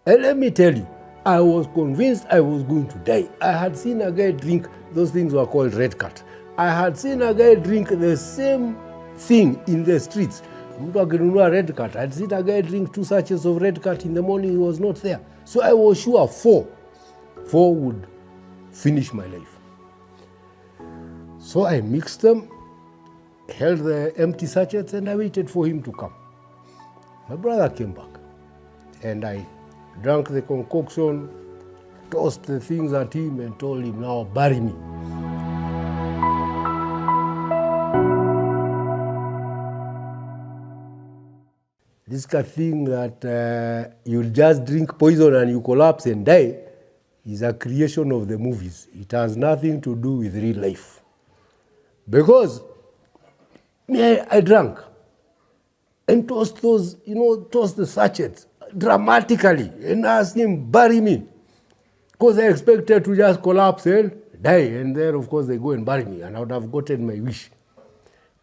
And let me tell you, I was convinced I was going to die. I had seen a guy drink, those things were called red cat. I had seen a guy drink the same thing in the streets. Red cat. I had seen a guy drink 2 sachets of red cat in the morning, he was not there. So I was sure four would finish my life. So I mixed them, held the empty sachets, and I waited for him to come. My brother came back, and I drank the concoction, tossed the things at him, and told him, now bury me. This kind of thing that you'll just drink poison and you collapse and die is a creation of the movies. It has nothing to do with real life. Because I drank and tossed those, tossed the sachets dramatically and asked him, bury me. Because I expected to just collapse and die. And then, of course, they go and bury me and I would have gotten my wish.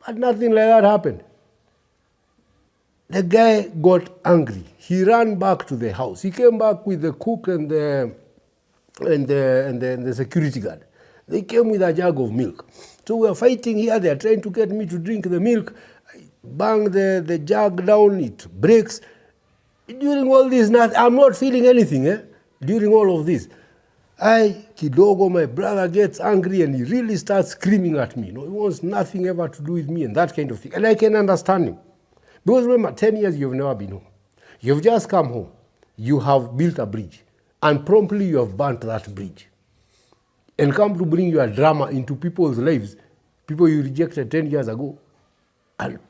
But nothing like that happened. The guy got angry. He ran back to the house. He came back with the cook and the security guard. They came with a jug of milk. So we are fighting here. They are trying to get me to drink the milk. I bang the jug down. It breaks. During all this, I'm not feeling anything. During all of this, Kidogo, my brother, gets angry and he really starts screaming at me. He wants nothing ever to do with me and that kind of thing. And I can understand him. Because remember, 10 years you've never been home. You've just come home. You have built a bridge. And promptly you have burnt that bridge. And come to bring your drama into people's lives, people you rejected 10 years ago. And,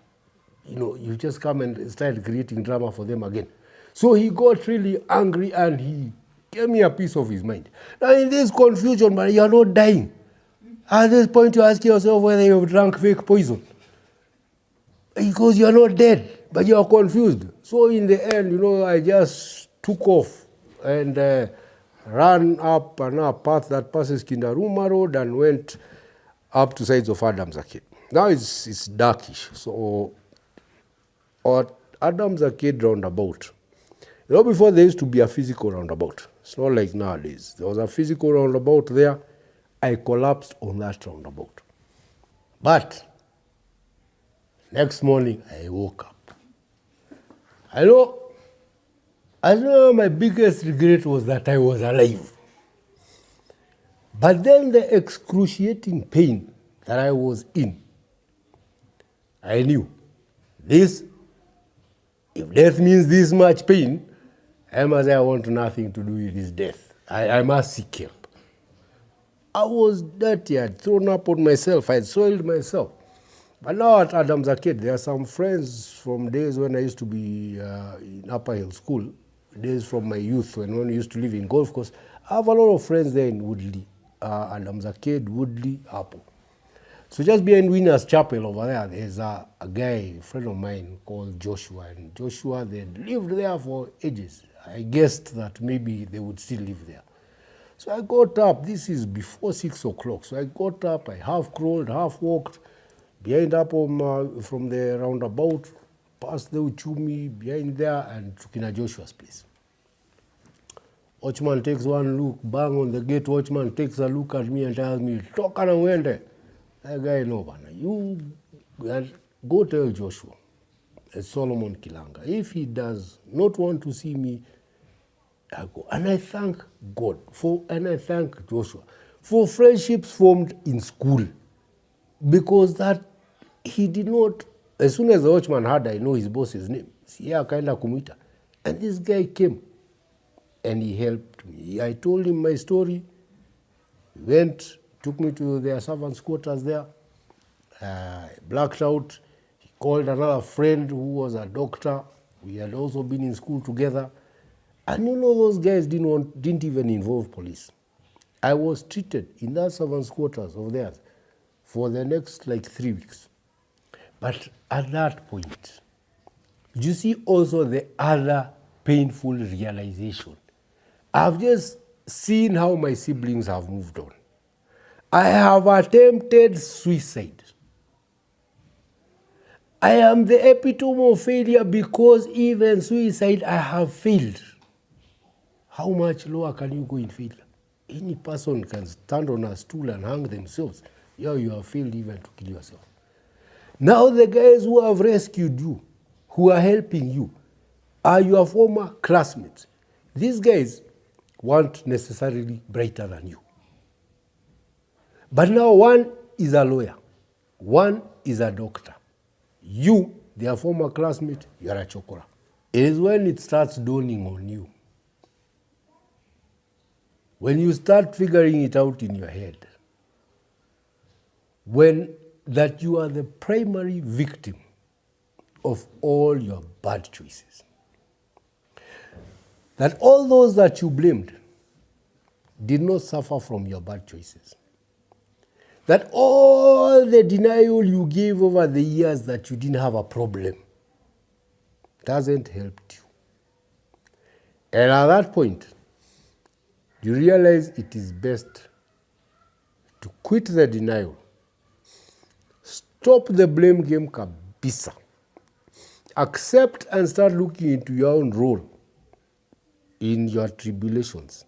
you just come and start creating drama for them again. So he got really angry and he gave me a piece of his mind. Now in this confusion, man, you are not dying. At this point you ask yourself whether you have drank fake poison. Because you are not dead, but you are confused. So in the end, I just took off and ran up a path that passes Kindaruma Road and went up to sides of Adams Arcade. Now it's darkish. So at Adams Arcade roundabout, before there used to be a physical roundabout. It's not like nowadays. There was a physical roundabout there. I collapsed on that roundabout. But next morning, I woke up. I know my biggest regret was that I was alive. But then the excruciating pain that I was in, I knew this, if death means this much pain, I want nothing to do with this death. I must seek help. I was dirty, I had thrown up on myself, I had soiled myself. But now at Adams Arcade, there are some friends from days when I used to be in Upper Hill School, days from my youth when we used to live in Golf Course. I have a lot of friends there in Woodley, Adams Arcade, Woodley, Apple. So just behind Winners Chapel over there, there's a guy, a friend of mine called Joshua. And Joshua, they lived there for ages. I guessed that maybe they would still live there. So I got up, this is before 6 o'clock. So I got up, I half crawled, half walked, behind up from the roundabout, past the Uchumi, behind there, and to Kina Joshua's place. Watchman takes one look, bang on the gate, watchman takes a look at me and tells me, talk and went there. That guy, no, man, you go tell Joshua, solomonkilanga, if he does not want to see me, I go. And I thank God and I thank Joshua for friendships formed in school. Because that he did not, as soon as the watchman heard I know his boss's name, yeah, kind of kumita. And this guy came and he helped me. I told him my story, went, took me to their servants' quarters there, blacked out. He called another friend who was a doctor. We had also been in school together. And those guys didn't even involve police. I was treated in that servants' quarters of theirs for the next 3 weeks. But at that point, you see also the other painful realization. I've just seen how my siblings have moved on. I have attempted suicide. I am the epitome of failure because even suicide I have failed. How much lower can you go in failure? Any person can stand on a stool and hang themselves. Yeah, you have failed even to kill yourself. Now the guys who have rescued you, who are helping you, are your former classmates. These guys weren't necessarily brighter than you. But now one is a lawyer, one is a doctor. You, their former classmate, you are a chokora. It is when it starts dawning on you, when you start figuring it out in your head, when that you are the primary victim of all your bad choices. That all those that you blamed did not suffer from your bad choices. That all the denial you gave over the years that you didn't have a problem doesn't help you. And at that point, you realize it is best to quit the denial. Stop the blame game kabisa. Accept and start looking into your own role in your tribulations.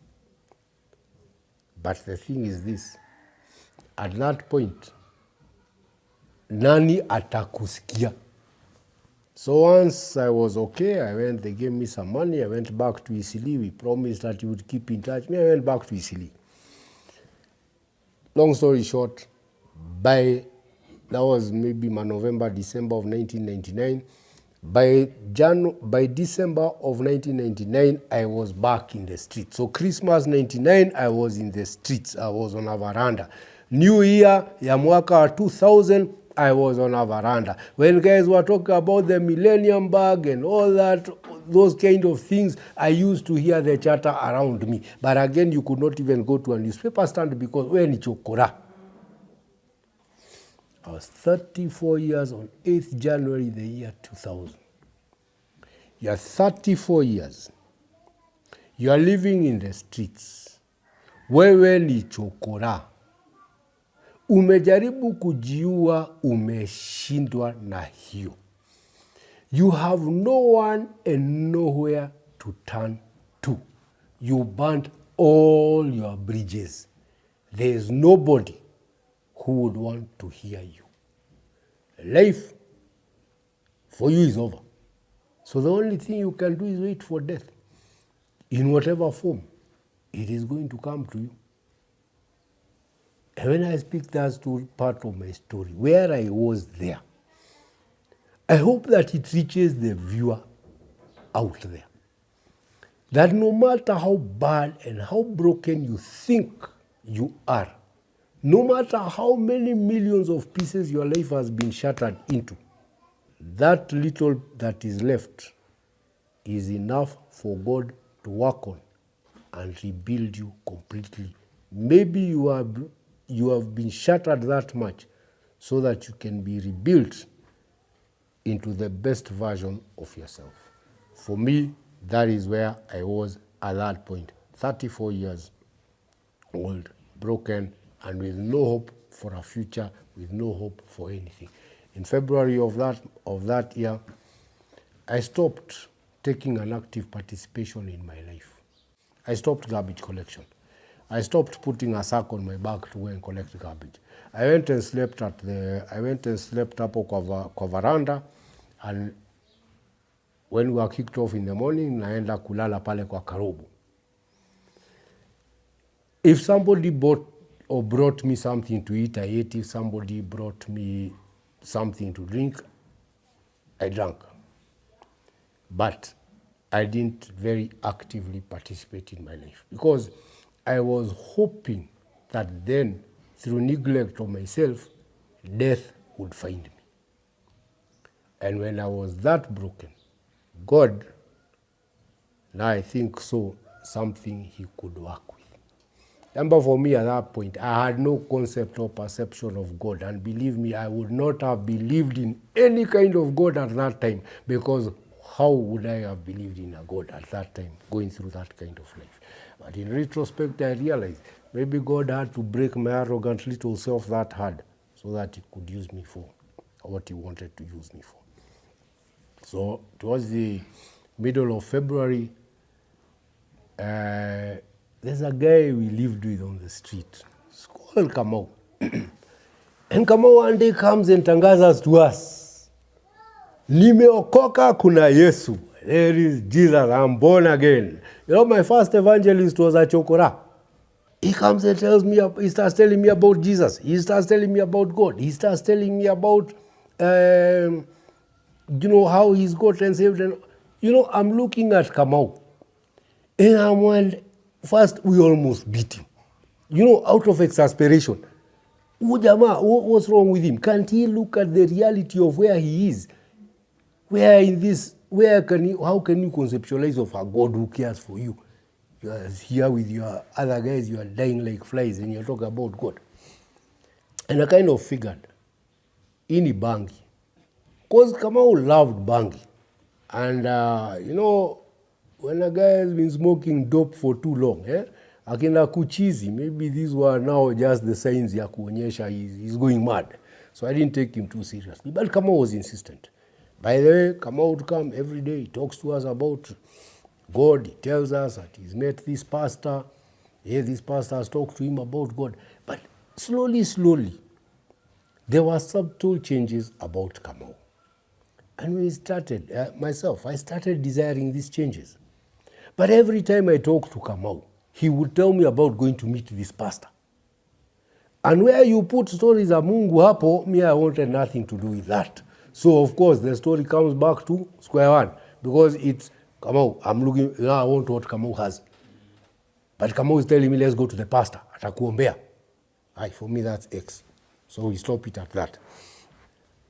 But the thing is this, at that point, nani atakusikia? So once I was okay, they gave me some money, I went back to Isili. We promised that we would keep in touch. I went back to Isili. Long story short, that was maybe November, December of 1999. By December of 1999, I was back in the streets. So Christmas 99, I was in the streets. I was on a veranda. New Year, ya mwaka wa 2000, I was on a veranda. When guys were talking about the millennium bug and all that, those kind of things, I used to hear the chatter around me. But again, you could not even go to a newspaper stand because we're ni chokora. I was 34 years on 8th January the year 2000. You are 34 years. You are living in the streets. Wewe ni chokora. Umejaribu kujiua, umeshindwa na hiyo. You have no one and nowhere to turn to. You burnt all your bridges. There is nobody who would want to hear you. Life for you is over. So the only thing you can do is wait for death. In whatever form, it is going to come to you. And when I speak that part of my story, where I was there, I hope that it reaches the viewer out there. That no matter how bad and how broken you think you are, no matter how many millions of pieces your life has been shattered into, that little that is left is enough for God to work on and rebuild you completely. Maybe you have been shattered that much so that you can be rebuilt into the best version of yourself. For me, that is where I was at that point, 34 years old, broken, and with no hope for a future, with no hope for anything. In February of that year, I stopped taking an active participation in my life. I stopped garbage collection. I stopped putting a sack on my back to go and collect garbage. I went and slept up kwa veranda, and when we were kicked off in the morning, naenda kulala pale kwa karubu. If somebody brought me something to eat, I ate. If somebody brought me something to drink, I drank. But I didn't very actively participate in my life because I was hoping that then, through neglect of myself, death would find me. And when I was that broken, God, now I think so, something he could work with. Remember, for me at that point, I had no concept or perception of God. And believe me, I would not have believed in any kind of God at that time, because how would I have believed in a God at that time, going through that kind of life? But in retrospect, I realized maybe God had to break my arrogant little self that hard so that he could use me for what he wanted to use me for. So towards the middle of February, there's a guy we lived with on the street. It's called Kamau. And Kamau one day comes and tangazas to us, nimeokoka kuna Yesu. There is Jesus, I'm born again. You know, my first evangelist was a chokora. He comes and tells me, he starts telling me about Jesus. He starts telling me about God. He starts telling me about, how he's gotten saved. And, I'm looking at Kamau. And I'm wondering, first, we almost beat him. Out of exasperation. What's wrong with him? Can't he look at the reality of where he is? How can you conceptualize of a God who cares for you? You are here with your other guys, you are dying like flies, and you're talking about God. And I kind of figured, ini bangi. Because Kamau loved bangi. And, when a guy has been smoking dope for too long, akina kuchizi, maybe these were now just the signs ya kuonyesha he's going mad. So I didn't take him too seriously. But Kamau was insistent. By the way, Kamau would come every day, he talks to us about God. He tells us that he's met this pastor. This pastor has talked to him about God. But slowly, there were subtle changes about Kamau. And we started, I started desiring these changes. But every time I talked to Kamau, he would tell me about going to meet this pastor. And where you put stories of Mungu hapo, me, I wanted nothing to do with that. So, of course, the story comes back to square one. Because it's, Kamau, I'm looking, I want what Kamau has. But Kamau is telling me, let's go to the pastor. Atakuombea. For me, that's X. So we stop it at that.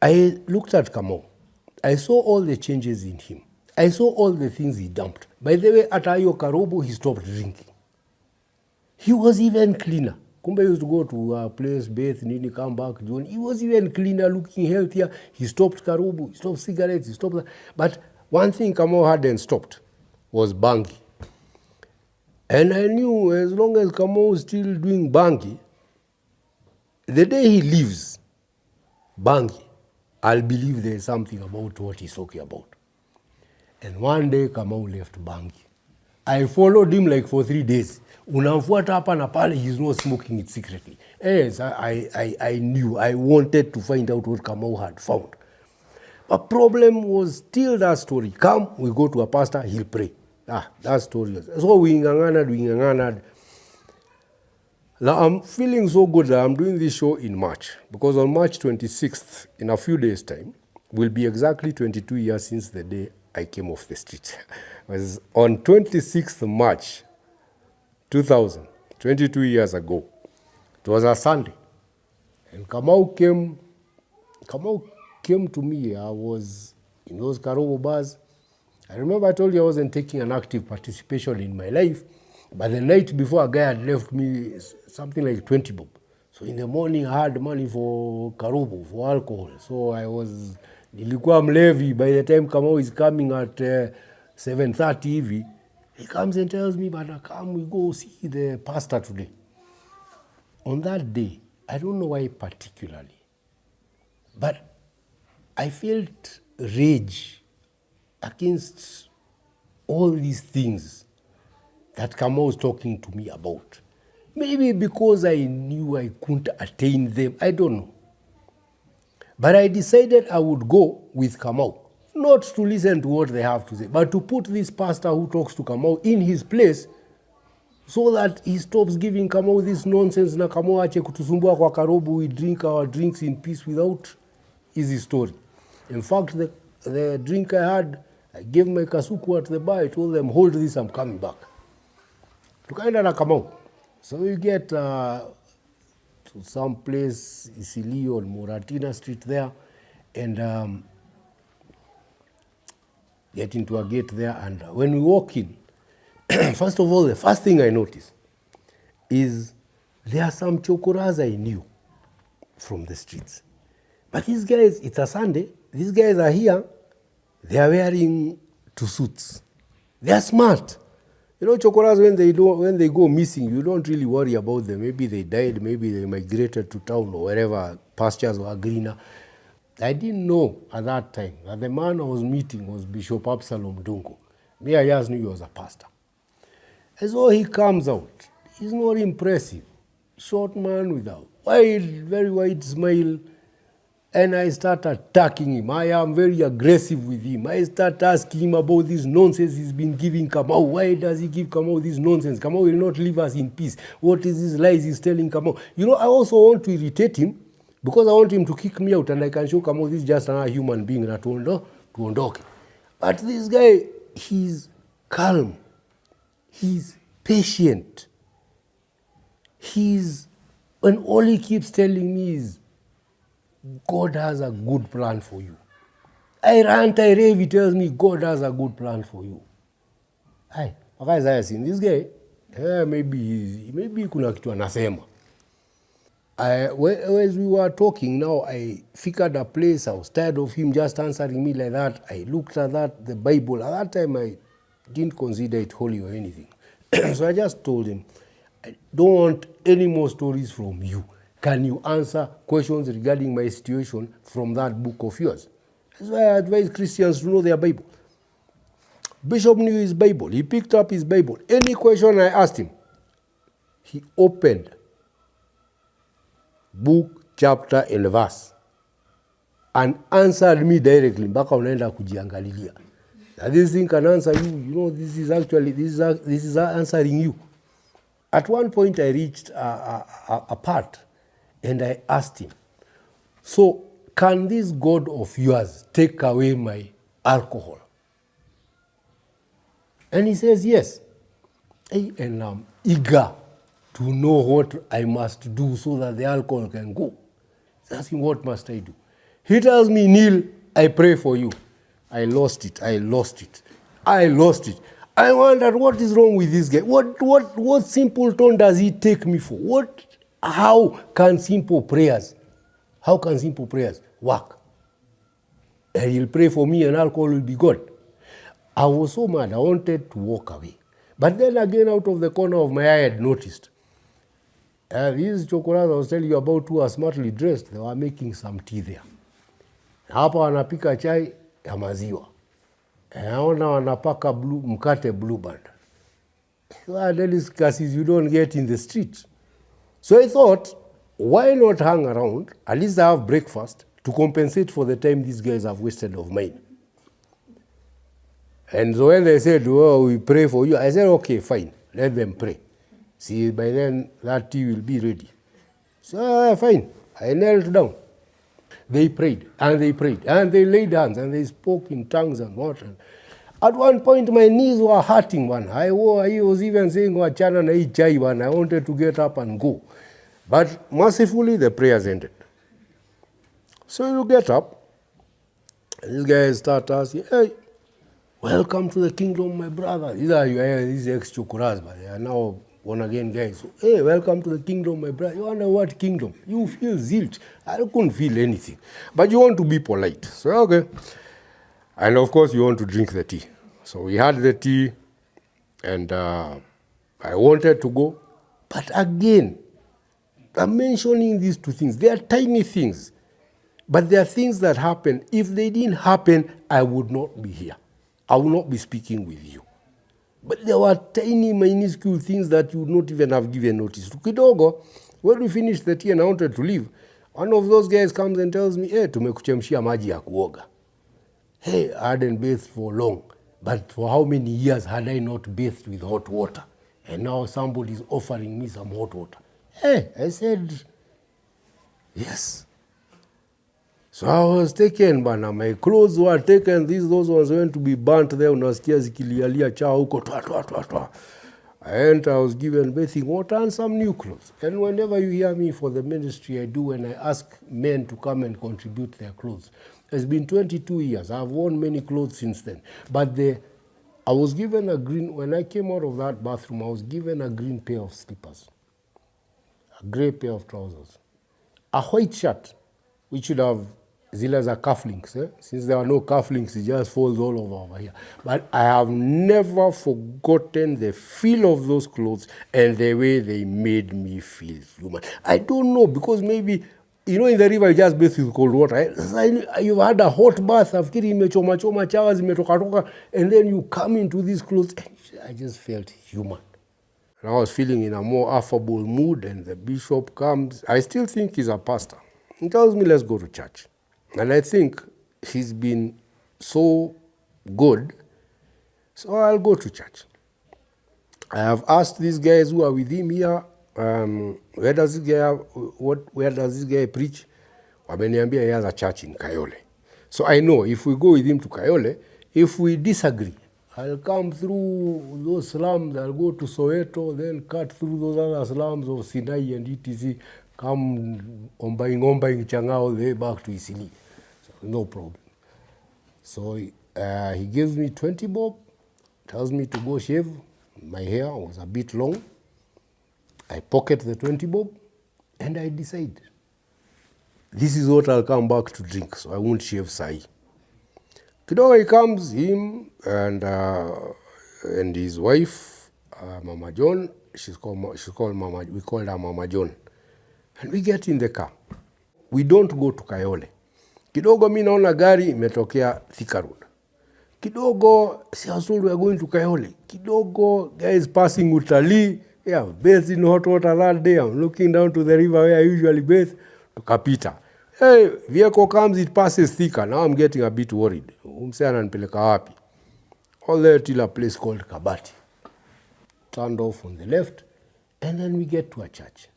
I looked at Kamau. I saw all the changes in him. I saw all the things he dumped. By the way, at Ayo Karobo, he stopped drinking. He was even cleaner. Kumbe used to go to a place, bathe, nini, come back, John. He was even cleaner, looking healthier. He stopped Karobo, he stopped cigarettes, he stopped that. But one thing Kamau hadn't stopped was bangi. And I knew as long as Kamau was still doing bangi, the day he leaves bangi, I'll believe there's something about what he's talking about. And one day Kamau left bangi. I followed him like for 3 days. Unamfuata hapa na pale, he's not smoking it secretly. Yes, I knew, I wanted to find out what Kamau had found. But problem was still that story. Come, we go to a pastor, he'll pray. That story. So we ngangana. Now I'm feeling so good that I'm doing this show in March. Because on March 26th, in a few days' time, will be exactly 22 years since the day I came off the street. It was on 26th March 2000, 22 years ago. It was a Sunday. And Kamau came to me. I was in those Karobo bars. I remember I told you I wasn't taking an active participation in my life. But the night before, a guy had left me something like 20 bob. So in the morning, I had money for Karobo, for alcohol. So nilikuwa mlevi. By the time Kamau is coming at 7:30 hivi, he comes and tells me, but come, we go see the pastor today. On that day, I don't know why particularly, but I felt rage against all these things that Kamau was talking to me about. Maybe because I knew I couldn't attain them, I don't know. But I decided I would go with Kamau, not to listen to what they have to say, but to put this pastor who talks to Kamau in his place so that he stops giving Kamau this nonsense na Kamau ache kutusumbua kwa Karobo, we drink our drinks in peace without easy story. In fact, the drink I had, I gave my kasuku at the bar, I told them, hold this, I'm coming back. Tukaenda na Kamau. So we get to some place, Isili on Muratina Street there, and get into a gate there. And when we walk in, first of all, the first thing I notice is there are some chokoras I knew from the streets. But these guys, it's a Sunday, these guys are here, they are wearing two suits. They are smart. You know, chokoras, when they go missing, you don't really worry about them. Maybe they died, maybe they migrated to town or wherever, pastures were greener. I didn't know at that time that the man I was meeting was Bishop Absalom Dungo. Me, I just knew he was a pastor. And so he comes out. He's not impressive. Short man with a wide, very wide smile. And I start attacking him. I am very aggressive with him. I start asking him about this nonsense he's been giving Kamau. Why does he give Kamau this nonsense? Kamau will not leave us in peace. What is these lies he's telling Kamau? You know, I also want to irritate him because I want him to kick me out and I can show Kamau this is just another human being to ondoke. But this guy, he's calm. He's patient. And all he keeps telling me is, God has a good plan for you. I rant, I rave, he tells me God has a good plan for you. Hai, guys, I seen this guy, maybe kuna kitu anasema. As we were talking now, I figured a place. I was tired of him just answering me like that. I looked at that, the Bible. At that time, I didn't consider it holy or anything. So I just told him, I don't want any more stories from you. Can you answer questions regarding my situation from that book of yours? That's why I advise Christians to know their Bible. Bishop knew his Bible. He picked up his Bible. Any question I asked him, he opened book, chapter, and verse and answered me directly. Mpaka unaenda kujiangalilia. This thing can answer you. You know, this is answering you. At one point, I reached a part. And I asked him, so can this God of yours take away my alcohol? And he says, yes. And I'm eager to know what I must do so that the alcohol can go. He's asking, what must I do? He tells me, Neil, I pray for you. I lost it. I wondered, what is wrong with this guy? What simple tone does he take me for? How can simple prayers work? And he'll pray for me and alcohol will be gone. I was so mad, I wanted to walk away. But then again, out of the corner of my eye, I had noticed. These chokoras I was telling you about who are smartly dressed, they were making some tea there. Hapa wanapika chai ya maziwa. Naona wanapaka mkate blue band. So delicacies you don't get in the street. So I thought, why not hang around, at least I have breakfast, to compensate for the time these guys have wasted of mine. And so when they said, oh, we pray for you, I said, okay, fine, let them pray. See, by then, that tea will be ready. So, fine, I knelt down. They prayed, and they laid hands, and they spoke in tongues and what. At one point, my knees were hurting, man. I was even saying, wachana na hii chai, man. I wanted to get up and go. But mercifully, the prayers ended. So you get up, and these guys start asking, hey, welcome to the kingdom, my brother. These ex-chokoras, but they are now born-again guys. So, hey, welcome to the kingdom, my brother. You wonder what kingdom? You feel zilch. I couldn't feel anything. But you want to be polite. So, okay. And of course, you want to drink the tea. So we had the tea, and I wanted to go. But again, I'm mentioning these two things. They are tiny things. But they are things that happen. If they didn't happen, I would not be here. I would not be speaking with you. But there were tiny, minuscule things that you would not even have given notice to. Kidogo, when we finished the tea and I wanted to leave, one of those guys comes and tells me, hey, tumekuchemshia maji ya kuoga. Hey, I hadn't bathed for long. But for how many years had I not bathed with hot water? And now somebody is offering me some hot water. Hey, I said, yes. So I was taken, bana. My clothes were taken. Those ones went to be burnt there. Unasikia zikilialia cha huko, twa. And I was given bathing water and some new clothes. And whenever you hear me for the ministry I do, and I ask men to come and contribute their clothes, it's been 22 years. I've worn many clothes since then. But I was given a green, when I came out of that bathroom, I was given a green pair of slippers, a gray pair of trousers, a white shirt, which should have zile za cufflinks. Since there are no cufflinks, it just falls all over here. But I have never forgotten the feel of those clothes and the way they made me feel human. I don't know, because maybe, you know, in the river you just bathe with cold water. Right? You've had a hot bath, nafikiri imechoma chawa zimetoka, and then you come into these clothes, and I just felt human. And I was feeling in a more affable mood, and the bishop comes. I still think he's a pastor. He tells me, let's go to church. And I think he's been so good, so I'll go to church. I have asked these guys who are with him here, where does this guy preach? Wameniambia he has a church in Kayole. So I know if we go with him to Kayole, if we disagree, I'll come through those slums, I'll go to Soweto, then cut through those other slums of Sinai and ETC, come ombaing Changao, then back to Isili. So no problem. So he gives me 20 bob, tells me to go shave. My hair was a bit long. I pocket the 20 bob, and I decide, this is what I'll come back to drink, so I won't shave sai. Kidogo he comes, him and his wife, Mama John. She's called Mama. We called her Mama John, and we get in the car. We don't go to Kayole. Kidogo mi naona gari imetokea Thika Road. Kidogo, I was told we are going to Kayole. Kidogo, guys passing Utalii. Yeah, bathed in hot water that day. I'm looking down to the river where I usually bathe. To Kapita. Hey, vehicle comes, it passes Thika. Now I'm getting a bit worried. Umse ananipeleka wapi? All the way till a place called Kabati. Turned off on the left, and then we get to a church.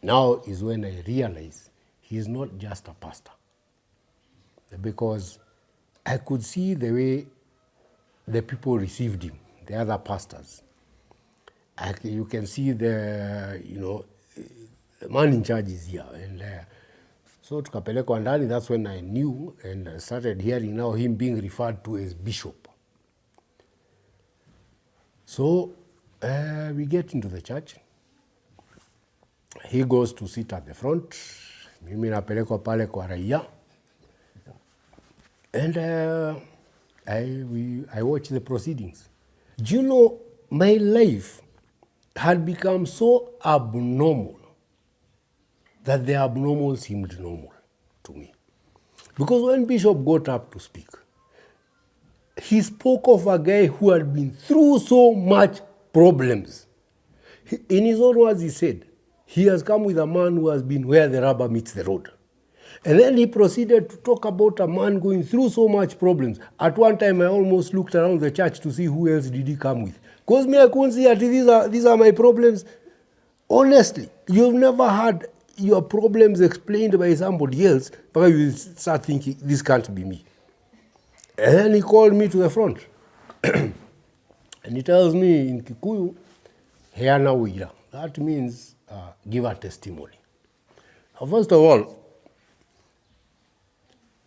Now is when I realize he is not just a pastor. Because I could see the way the people received him, the other pastors. You can see the man in charge is here. And so tukapelekwa ndani, that's when I knew and started hearing now him being referred to as bishop. So we get into the church. He goes to sit at the front. Mimi napelekwa pale kwa raia. And I watch the proceedings. Do you know, my life had become so abnormal that the abnormal seemed normal to me. Because when Bishop got up to speak, he spoke of a guy who had been through so much problems. In his own words, he said, he has come with a man who has been where the rubber meets the road. And then he proceeded to talk about a man going through so much problems. At one time, I almost looked around the church to see who else did he come with. Because me, I couldn't see that these are my problems. Honestly, you've never had your problems explained by somebody else, but you start thinking, this can't be me. And then he called me to the front. And he tells me in Kikuyu, Heana Wira. That means give a testimony. Now, first of all,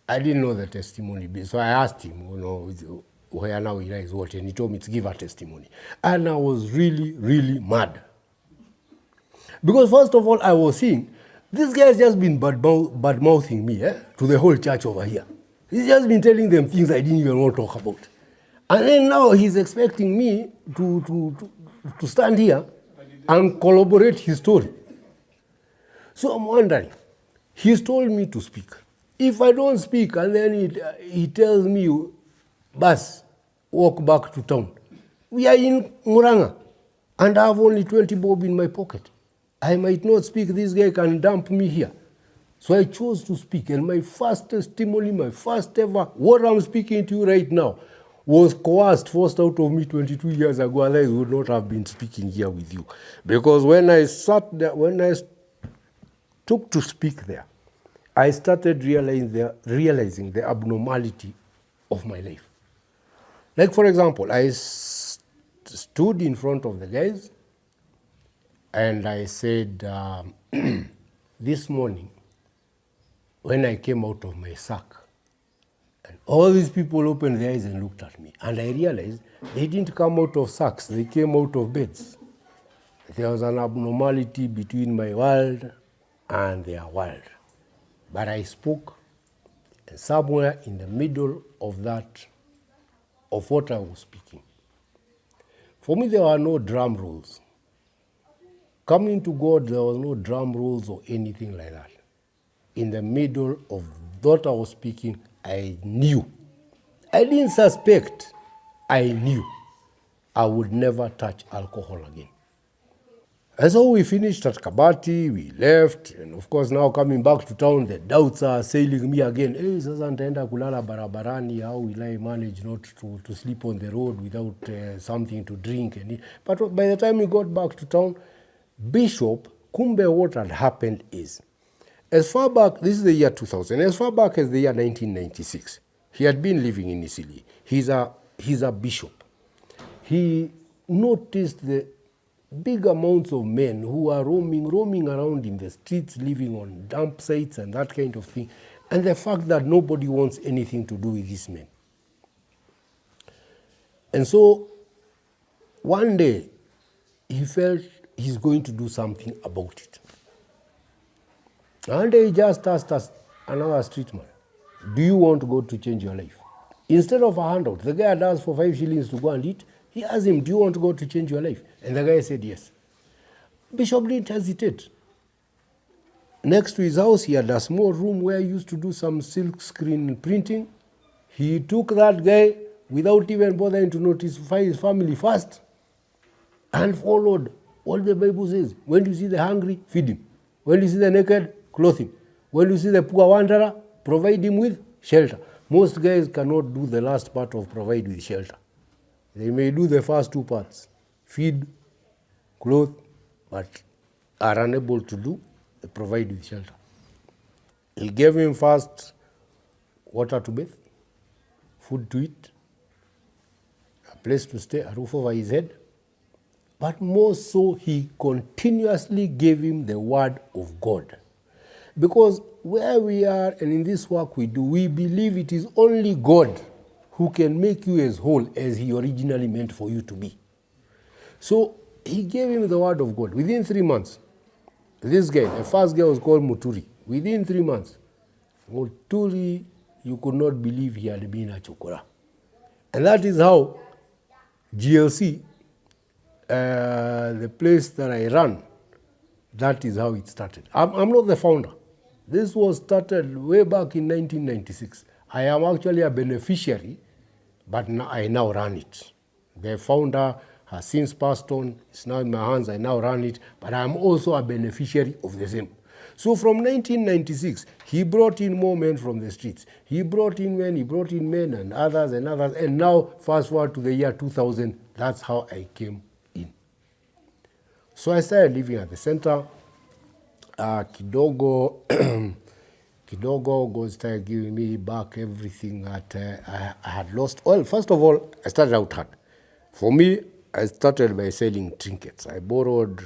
I didn't know the testimony, so I asked him, Heana Wira is what? And he told me to give a testimony. And I was really, really mad. Because first of all, I was seeing, this guy has just been bad-mouthing me to the whole church over here. He's just been telling them things I didn't even want to talk about. And then now he's expecting me to stand here and corroborate his story. So I'm wondering, he's told me to speak. If I don't speak and then he tells me, Bas, walk back to town. We are in Muranga and I have only 20 bob in my pocket. I might not speak, this guy can dump me here. So I chose to speak, and my first testimony, my first ever, what I'm speaking to you right now, was coerced, forced out of me 22 years ago, otherwise I would not have been speaking here with you. Because when I sat there, when I took to speak there, I started realizing the abnormality of my life. Like, for example, I stood in front of the guys, and I said, this morning, when I came out of my sack, and all these people opened their eyes and looked at me, and I realized they didn't come out of sacks, they came out of beds. There was an abnormality between my world and their world. But I spoke, and somewhere in the middle of that, of what I was speaking, for me there were no drum rolls. Coming to God, there was no drum rolls or anything like that. In the middle of what I was speaking, I knew. I didn't suspect. I knew I would never touch alcohol again. And so we finished at Kabati, we left, and of course now coming back to town, the doubts are assailing me again. Hey, sasa nitaenda kulala barabarani, how will I manage not to sleep on the road without something to drink? But by the time we got back to town, Bishop, kumbe what had happened is, as far back, this is the year 2000, as far back as the year 1996, he had been living in Isili. He's a bishop. He noticed the big amounts of men who are roaming around in the streets, living on dump sites and that kind of thing, and the fact that nobody wants anything to do with these men. And so one day he felt he's going to do something about it. One day he just asked us, another street man, do you want to go to change your life? Instead of a handout, the guy had asked for 5 shillings to go and eat. He asked him, do you want to go to change your life? And the guy said yes. Bishop didn't hesitate. Next to his house, he had a small room where he used to do some silk screen printing. He took that guy without even bothering to notify his family first and followed what the Bible says. When you see the hungry, feed him. When you see the naked, clothe him. When you see the poor wanderer, provide him with shelter. Most guys cannot do the last part of provide with shelter. They may do the first 2 parts, feed, clothe, but are unable to do the provide with shelter. He gave him first water to bathe, food to eat, a place to stay, a roof over his head. But more so, he continuously gave him the word of God. Because where we are and in this work we do, we believe it is only God who can make you as whole as he originally meant for you to be. So he gave him the word of God. Within 3 months, this guy, the first guy was called Muturi. Within 3 months, Muturi, you could not believe he had been a chokora. And that is how GLC, the place that I run, that is how it started. I'm not the founder. This was started way back in 1996. I am actually a beneficiary, but I now run it. The founder has since passed on. It's now in my hands. I now run it, but I'm also a beneficiary of the same. So from 1996, he brought in more men from the streets. He brought in men and others, and now fast forward to the year 2000, that's how I came in. So I started living at the center. Kidogo, God started giving me back everything that I had lost. Well, first of all, I started out hard. For me, I started by selling trinkets. I borrowed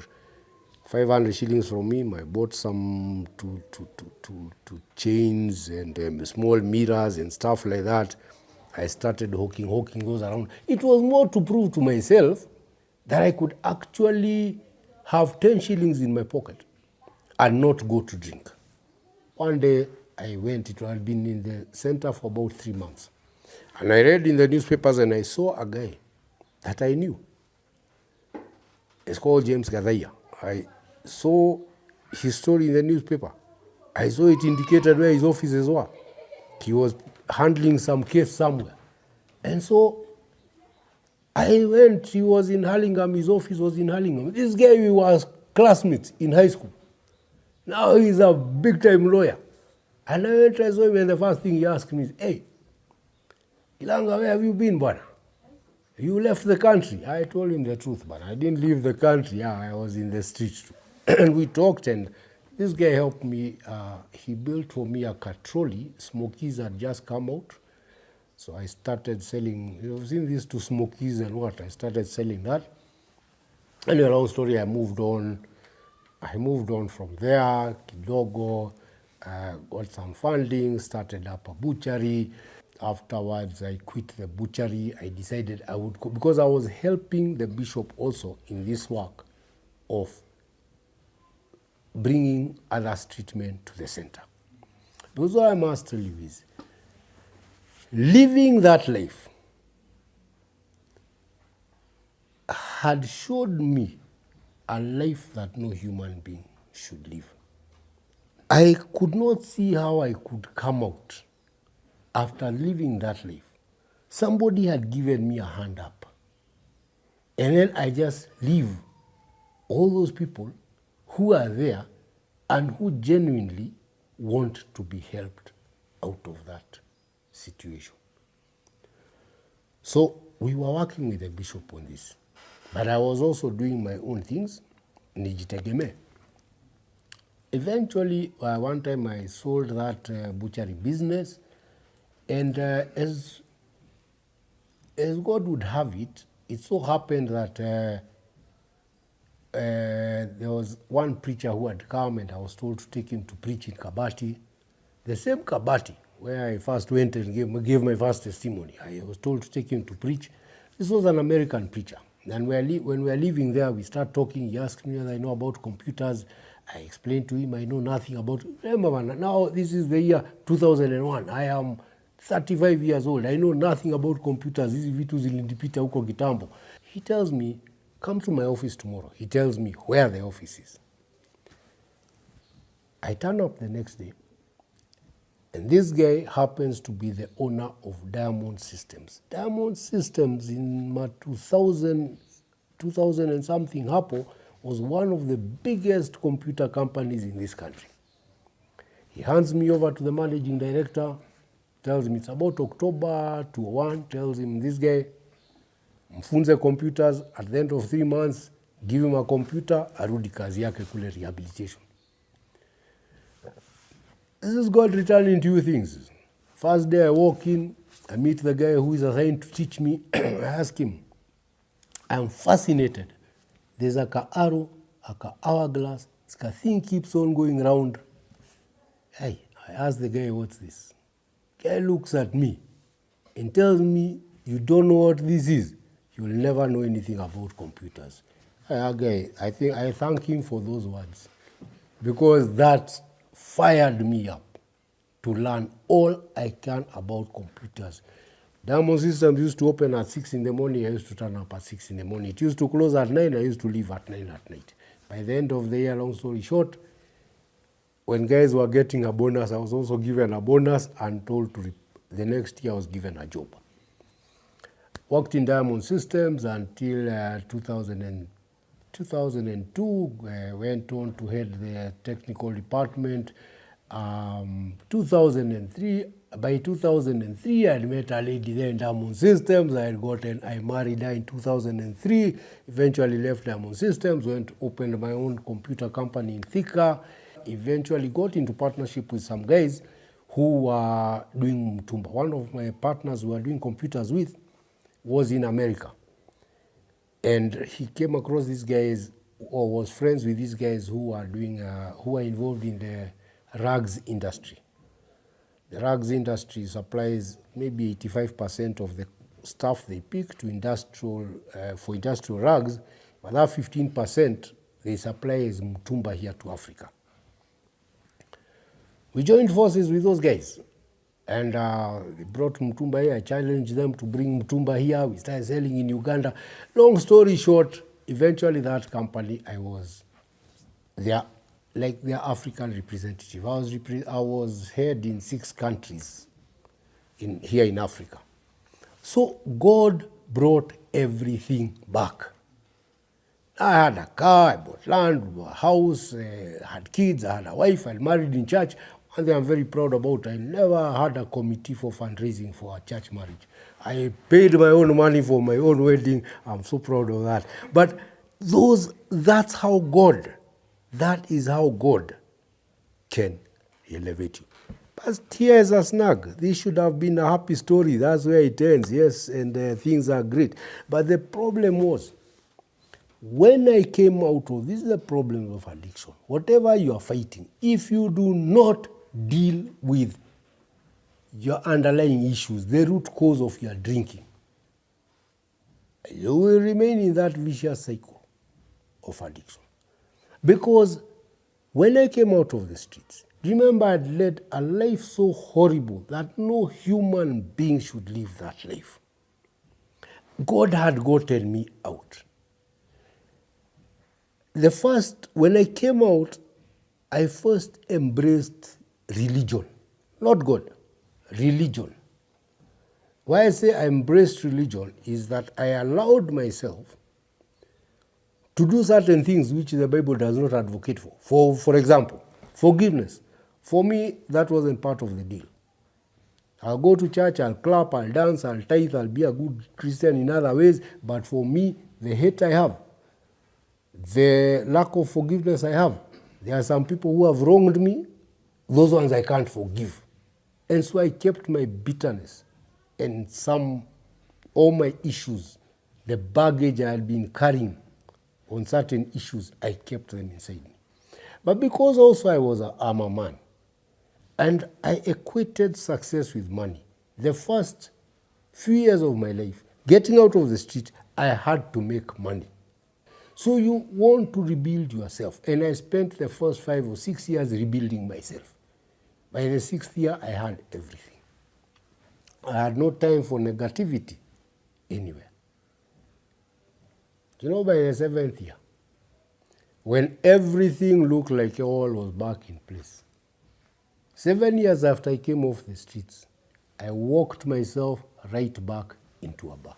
500 shillings from him. I bought some to chains and small mirrors and stuff like that. I started hawking those around. It was more to prove to myself that I could actually have 10 shillings in my pocket and not go to drink. One day I went, it had been in the center for about 3 months. And I read in the newspapers and I saw a guy that I knew. It's called James Gadaya. I saw his story in the newspaper. I saw it indicated where his offices were. He was handling some case somewhere. And so I went, he was in Hurlingham, his office was in Hurlingham. This guy, we were classmates in high school. Now he's a big-time lawyer. And I went, I saw him, and the first thing he asked me is, hey, Kilanga, where have you been, brother? You left the country. I told him the truth, but I didn't leave the country. Yeah, I was in the streets. And we talked, and this guy helped me. He built for me a Catroli. Smokies had just come out. So I started selling, you've seen these 2 Smokies and what? I started selling that. And a long story, I moved on. From there, kidogo, got some funding, started up a butchery. Afterwards, I quit the butchery. I decided I would go, because I was helping the bishop also in this work of bringing other street men to the center. Because what I must tell you is, living that life had showed me a life that no human being should live. I could not see how I could come out after living that life somebody had given me a hand up. And then I just leave all those people who are there and who genuinely want to be helped out of that situation. So we were working with the bishop on this, but I was also doing my own things, nijitegemee. Eventually, one time I sold that butchery business, and as God would have it, it so happened that there was one preacher who had come, and I was told to take him to preach in Kabati, the same Kabati where I first went and gave my first testimony. I was told to take him to preach. This was an American preacher. And when we were leaving there, we started talking. He asked me whether I know about computers. I explained to him I know nothing about it. Remember, now this is the year 2001. I am 35 years old. I know nothing about computers. Hizi vitu zilinipita huko kitambo. He tells me, come to my office tomorrow. He tells me where the office is. I turn up the next day, and this guy happens to be the owner of Diamond Systems. Diamond Systems in 2000 and something hapo was one of the biggest computer companies in this country. He hands me over to the managing director, tells me it's about October 2001, tells him this guy, mfunze computers, at the end of 3 months, give him a computer, arudi kazi yake kule rehabilitation. This is God returning two things. First day I walk in, I meet the guy who is assigned to teach me. I ask him, I'm fascinated. There's a arrow, a hourglass, this thing keeps on going round. Hey, I ask the guy, what's this? Guy looks at me and tells me, you don't know what this is. You'll never know anything about computers. Guy, I thank him for those words, because that fired me up to learn all I can about computers. Diamond Systems used to open at 6 in the morning. I used to turn up at 6 in the morning. It used to close at 9. I used to leave at 9 at night. By the end of the year, long story short, when guys were getting a bonus, I was also given a bonus and told to the next year I was given a job. Worked in Diamond Systems until 2002, went on to head the technical department. 2003, by 2003, I had met a lady there in Diamond Systems. I married her in 2003, eventually left Diamond Systems, went opened my own computer company in Thika, eventually got into partnership with some guys who were doing Mtumba. One of my partners who were doing computers with was in America. And he came across these guys, or was friends with these guys who are involved in the rugs industry. The rugs industry supplies maybe 85% of the stuff they pick to for industrial rugs, but that 15% they supply as Mtumba here to Africa. We joined forces with those guys, and they brought Mtumba here. I challenged them to bring Mtumba here. We started selling in Uganda. Long story short, eventually that company, I was their African representative. I was head in 6 countries here in Africa. So God brought everything back. I had a car, I bought land, a house, I had kids, I had a wife, I married in church. One thing I'm very proud about, I never had a committee for fundraising for a church marriage. I paid my own money for my own wedding. I'm so proud of that. But that is how God can elevate you. But here's a snag. This should have been a happy story. That's where it ends, yes, and things are great. But the problem was, when I came out of this is the problem of addiction. Whatever you are fighting, if you do not deal with your underlying issues, the root cause of your drinking, you will remain in that vicious cycle of addiction. Because when I came out of the streets, remember I'd led a life so horrible that no human being should live that life. God had gotten me out. When I came out, I first embraced religion. Not God, religion. Why I say I embraced religion is that I allowed myself to do certain things which the Bible does not advocate for. For example, forgiveness. For me, that wasn't part of the deal. I'll go to church, I'll clap, I'll dance, I'll tithe, I'll be a good Christian in other ways, but for me, the hate I have, the lack of forgiveness I have, there are some people who have wronged me, those ones I can't forgive. And so I kept my bitterness and all my issues, the baggage I had been carrying on certain issues, I kept them inside me. But because also I'm a man, and I equated success with money. The first few years of my life, getting out of the street, I had to make money. So you want to rebuild yourself. And I spent the first 5 or 6 years rebuilding myself. By the 6th year, I had everything. I had no time for negativity anywhere. You know, by the 7th year, when everything looked like all was back in place, 7 years after I came off the streets, I walked myself right back into a bar.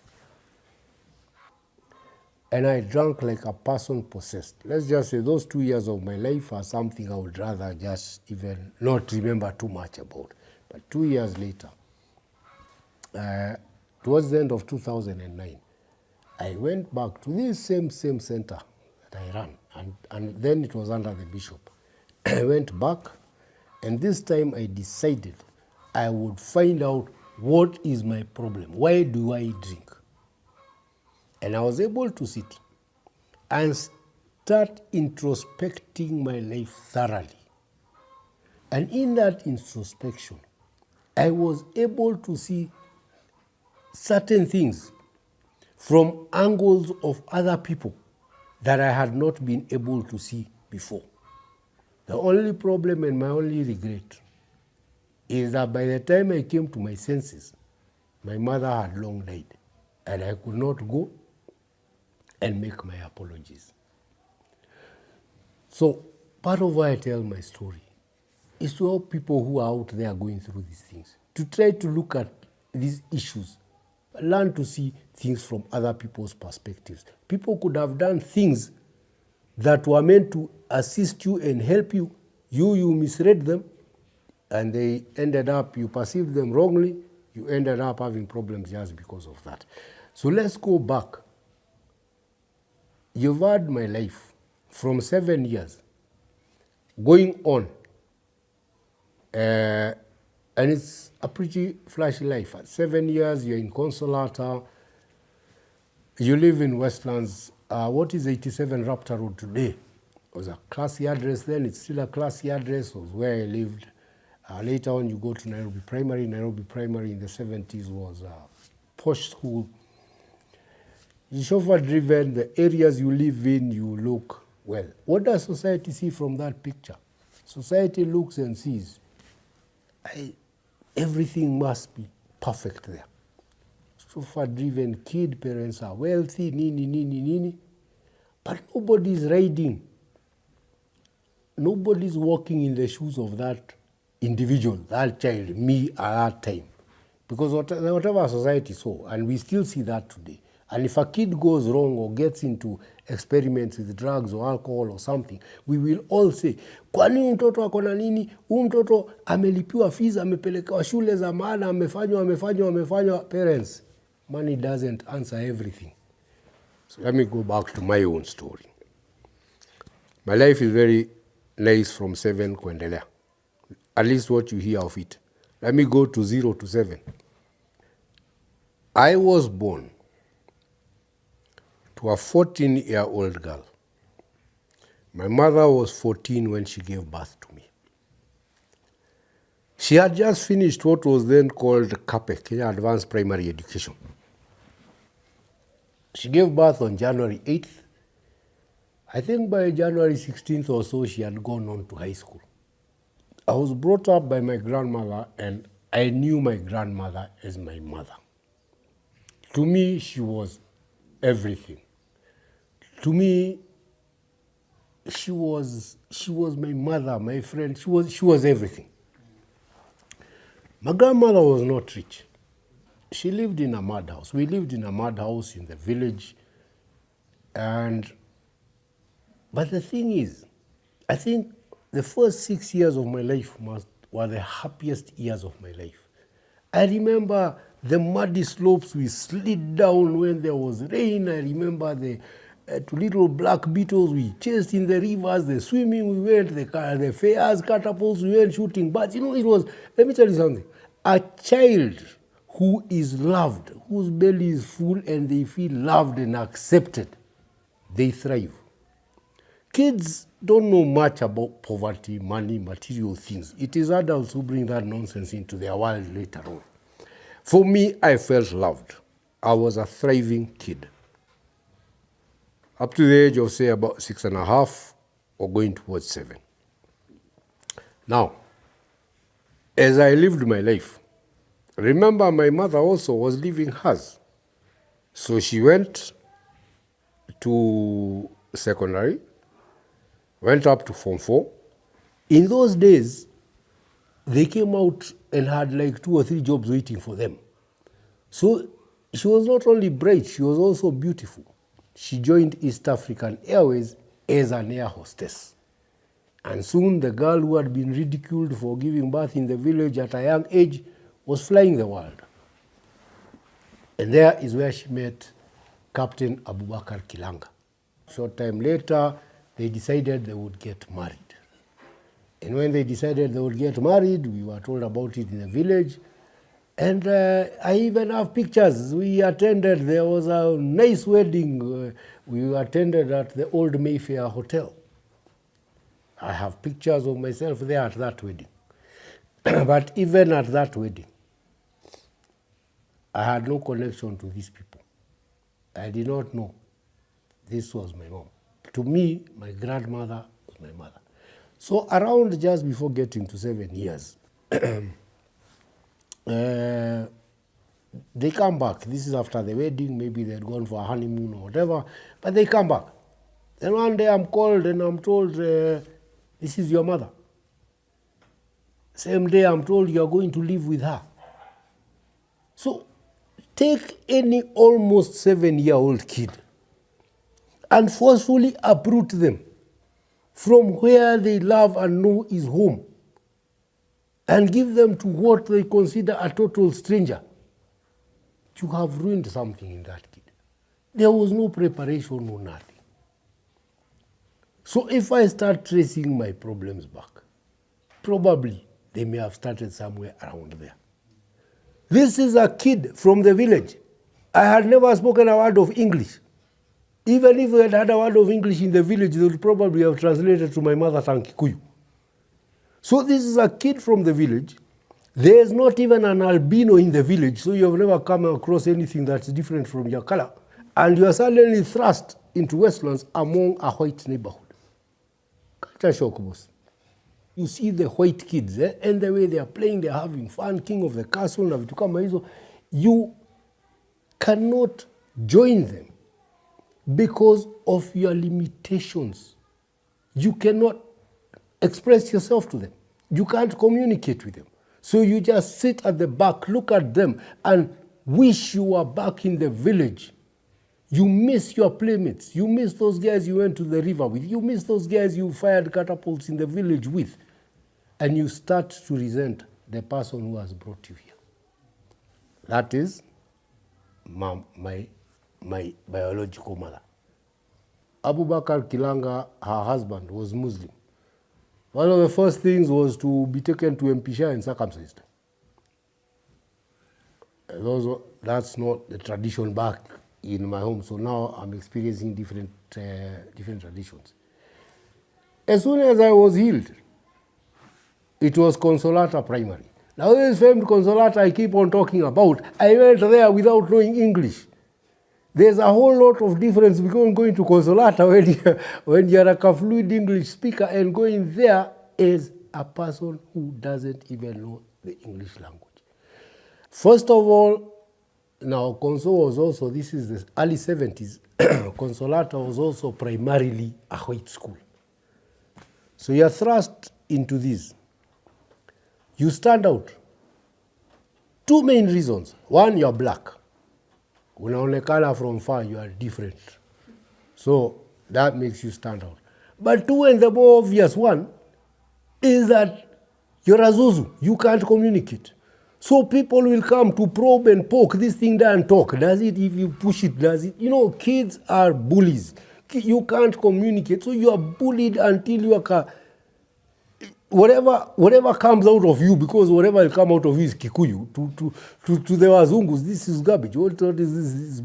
And I drank like a person possessed. Let's just say those 2 years of my life are something I would rather just even not remember too much about. But 2 years later, towards the end of 2009, I went back to this same center that I ran. And then it was under the bishop. I went back. And this time I decided I would find out what is my problem. Why do I drink? And I was able to sit and start introspecting my life thoroughly. And in that introspection, I was able to see certain things from angles of other people that I had not been able to see before. The only problem and my only regret is that by the time I came to my senses, my mother had long died, and I could not go and make my apologies. So part of why I tell my story is to help people who are out there going through these things, to try to look at these issues, learn to see things from other people's perspectives. People could have done things that were meant to assist you and help you. You misread them, and they ended up, you perceived them wrongly, you ended up having problems just because of that. So let's go back. You've had my life from 7 years going on, and it's a pretty flashy life. At 7 years, you're in Consolata, you live in Westlands. What is 87 Raptor Road today? It was a classy address then, it's still a classy address, it was where I lived. Later on you go to Nairobi Primary. Nairobi Primary in the 70s was a posh school. You chauffeur driven, the areas you live in, you look well. What does society see from that picture? Society looks and sees, everything must be perfect there. Chauffeur-driven kid, parents are wealthy, nini. But nobody's riding. Nobody's walking in the shoes of that individual, that child, me at that time. Because whatever society saw, and we still see that today. And if a kid goes wrong or gets into experiments with drugs or alcohol or something, we will all say, kwani mtoto akona nini? Mtoto amelipiwa fees, amepelekewa shule za maana, amefanywa. Parents, money doesn't answer everything. So let me go back to my own story. My life is very nice from 7 kuendelea. At least what you hear of it. Let me go to 0 to 7. I was born to a 14-year-old girl. My mother was 14 when she gave birth to me. She had just finished what was then called KAPE, Kenya Advanced Primary Education. She gave birth on January 8th. I think by January 16th or so, she had gone on to high school. I was brought up by my grandmother, and I knew my grandmother as my mother. To me, she was everything. To me, she was my mother, my friend. She was everything. My grandmother was not rich. she lived in a mud house. We lived in a mud house in the village. But the thing is, I think the first 6 years of my life were the happiest years of my life. I remember the muddy slopes we slid down when there was rain. I remember the little black beetles we chased in the rivers, the swimming we went, the fairs, catapults we went shooting birds. You know, it was, let me tell you something, a child who is loved, whose belly is full and they feel loved and accepted, they thrive. Kids don't know much about poverty, money, material things. It is adults who bring that nonsense into their world later on. For me, I felt loved. I was a thriving kid. Up to the age of, say, about 6.5 or going towards 7. Now, as I lived my life, remember my mother also was living hers. So she went to secondary, went up to Form 4. In those days, they came out and had like 2 or 3 jobs waiting for them. So she was not only bright, she was also beautiful. She joined East African Airways as an air hostess. And soon the girl who had been ridiculed for giving birth in the village at a young age was flying the world. And there is where she met Captain Abubakar Kilanga. Short time later, they decided they would get married. And when they decided they would get married, we were told about it in the village. And I even have pictures. We attended, there was a nice wedding. We attended at the old Mayfair Hotel. I have pictures of myself there at that wedding. But even at that wedding, I had no connection to these people. I did not know this was my mom. To me, my grandmother was my mother. So around just before getting to 7 years, they come back. This is after the wedding. Maybe they had gone for a honeymoon or whatever, but they come back. Then one day I'm called and I'm told, this is your mother. Same day I'm told you're going to live with her. So take any almost 7-year-old kid and forcefully uproot them from where they love and know is home and give them to what they consider a total stranger. You have ruined something in that kid. There was no preparation, no nothing. So if I start tracing my problems back, probably they may have started somewhere around there. This is a kid from the village. I had never spoken a word of English. Even if they had had a word of English in the village, they would probably have translated to my mother tongue Kikuyu. So this is a kid from the village. There is not even an albino in the village, so you have never come across anything that's different from your color. And you are suddenly thrust into Westlands among a white neighborhood. Culture shock, boss. You see the white kids, and the way they are playing, they are having fun, king of the castle, na vitu kama hizo. You cannot join them because of your limitations. You cannot express yourself to them. You can't communicate with them. So you just sit at the back, look at them, and wish you were back in the village. You miss your playmates. You miss those guys you went to the river with. You miss those guys you fired catapults in the village with. And you start to resent the person who has brought you here. That is my biological mother. Abubakar Kilanga, her husband, was Muslim. One of the first things was to be taken to Mpisha and circumcised. That's not the tradition back in my home, so now I'm experiencing different traditions. As soon as I was healed, it was Consolata Primary. Now this famed Consolata I keep on talking about, I went there without knowing English. There's a whole lot of difference between going to Consolata when you're a fluent English speaker and going there as a person who doesn't even know the English language. First of all, now Conso was also, this is the early 70s, Consolata was also primarily a white school. So you're thrust into this. You stand out. Two main reasons. One, you're black. Unaonekana from far, you are different. So that makes you stand out. But two, and the more obvious one, is that you're a Zuzu. You can't communicate. So people will come to probe and poke. This thing doesn't talk. Does it? If you push it, does it? You know, kids are bullies. You can't communicate. So you are bullied until you are... Whatever comes out of you, because whatever will come out of you is Kikuyu. To the Wazungus, this is garbage. What is this?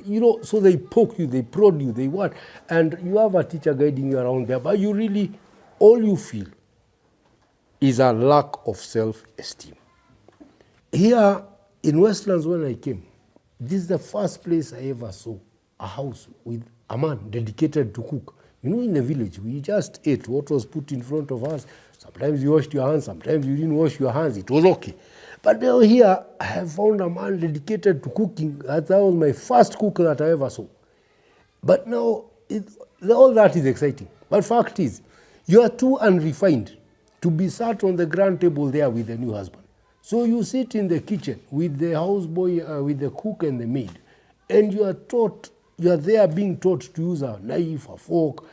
You know, so they poke you, they prod you, they what. And you have a teacher guiding you around there, but you really, all you feel is a lack of self-esteem. Here in Westlands, when I came, this is the first place I ever saw a house with a man dedicated to cook. You know, in the village, we just ate what was put in front of us. Sometimes you washed your hands, sometimes you didn't wash your hands. It was okay. But now here, I have found a man dedicated to cooking. That was my first cook that I ever saw. But now, all that is exciting. But fact is, you are too unrefined to be sat on the grand table there with the new husband. So you sit in the kitchen with the houseboy, with the cook and the maid, and you are there being taught to use a knife, a fork,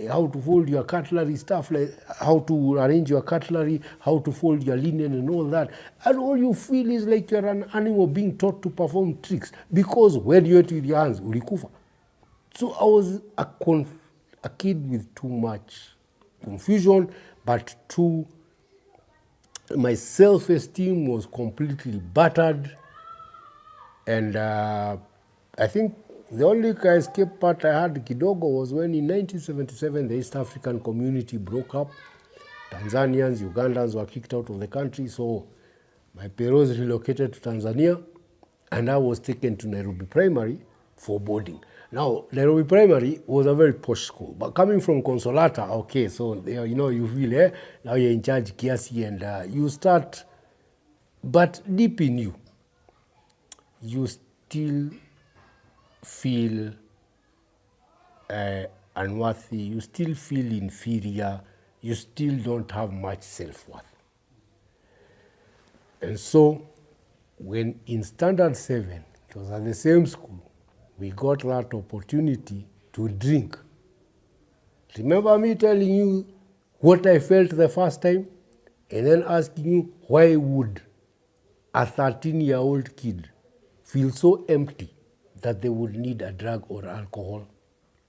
how to fold your cutlery, stuff like how to arrange your cutlery, how to fold your linen and all that. And all you feel is like you're an animal being taught to perform tricks, because when you ate with your hands, ulikufa. So I was a kid with too much confusion, but my self-esteem was completely battered. And I think the only escape part I had kidogo was when in 1977 the East African community broke up. Tanzanians, Ugandans were kicked out of the country, so my parents relocated to Tanzania, and I was taken to Nairobi Primary for boarding. Now, Nairobi Primary was a very posh school, but coming from Consolata, okay, so you know, you feel, now you're in charge kiasi, and you start, but deep in you, you still feel unworthy, you still feel inferior, you still don't have much self-worth. And so, when in Standard 7, it was at the same school, we got that opportunity to drink. Remember me telling you what I felt the first time? And then asking you, why would a 13-year-old kid feel so empty that they would need a drug or alcohol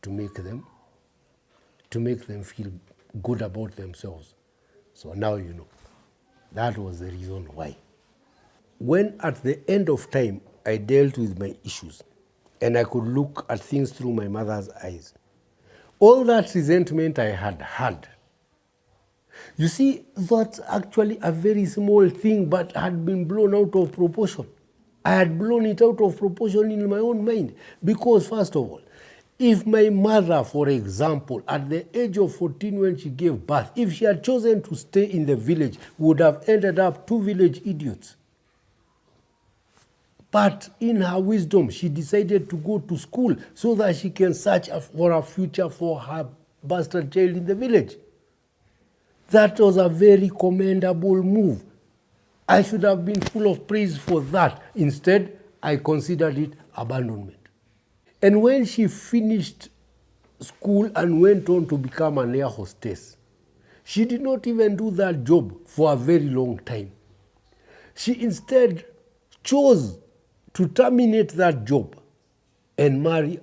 to make them feel good about themselves? So now you know. That was the reason why. When at the end of time I dealt with my issues and I could look at things through my mother's eyes, all that resentment I had, you see, that's actually a very small thing, but had been blown out of proportion. I had blown it out of proportion in my own mind. Because first of all, if my mother, for example, at the age of 14 when she gave birth, if she had chosen to stay in the village, would have ended up 2 village idiots. But in her wisdom, she decided to go to school so that she can search for a future for her bastard child in the village. That was a very commendable move. I should have been full of praise for that. Instead, I considered it abandonment. And when she finished school and went on to become an air hostess, she did not even do that job for a very long time. She instead chose to terminate that job and marry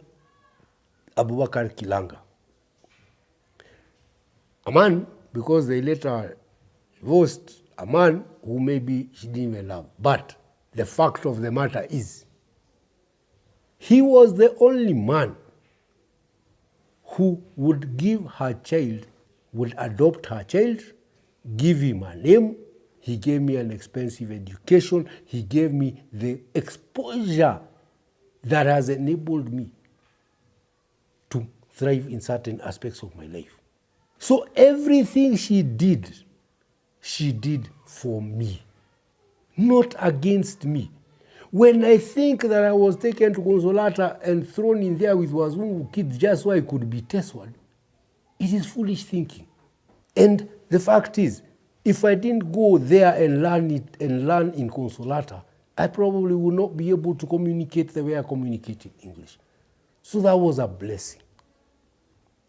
Abubakar Kilanga, a man, because they later divorced, a man who maybe she didn't even love. But the fact of the matter is, he was the only man who would give her child, would adopt her child, give him a name. He gave me an expensive education. He gave me the exposure that has enabled me to thrive in certain aspects of my life. So everything she did for me, not against me. When I think that I was taken to Consolata and thrown in there with Wazungu kids just so I could be tested, it is foolish thinking. And the fact is, if I didn't go there and learn in Consolata, I probably would not be able to communicate the way I communicate in English. So that was a blessing.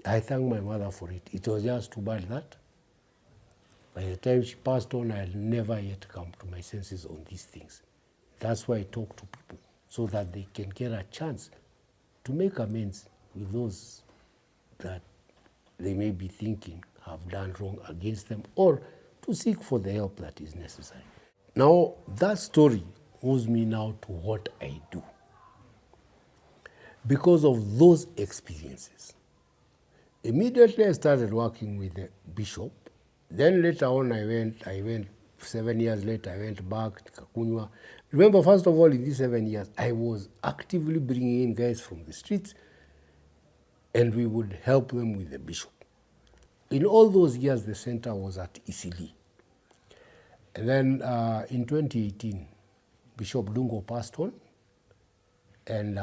I thank my mother for it. It was just too bad that by the time she passed on, I had never yet come to my senses on these things. That's why I talk to people, so that they can get a chance to make amends with those that they may be thinking have done wrong against them, or to seek for the help that is necessary. Now, that story moves me now to what I do. Because of those experiences, immediately I started working with the bishop. Then later on I went 7 years later, I went back to Kakunywa. Remember, first of all, in these 7 years, I was actively bringing in guys from the streets, and we would help them with the bishop. In all those years, the center was at Isili. And then in 2018, Bishop Dungo passed on, and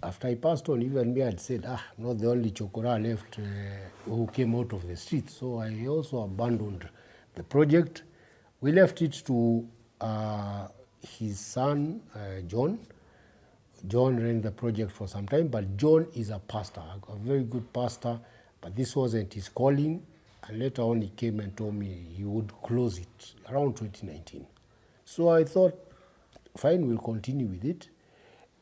after he passed on, even me, I had said, I'm not the only Chokora left who came out of the streets. So I also abandoned the project. We left it to his son, John. John ran the project for some time, but John is a pastor, a very good pastor, but this wasn't his calling. And later on, he came and told me he would close it around 2019. So I thought, fine, we'll continue with it.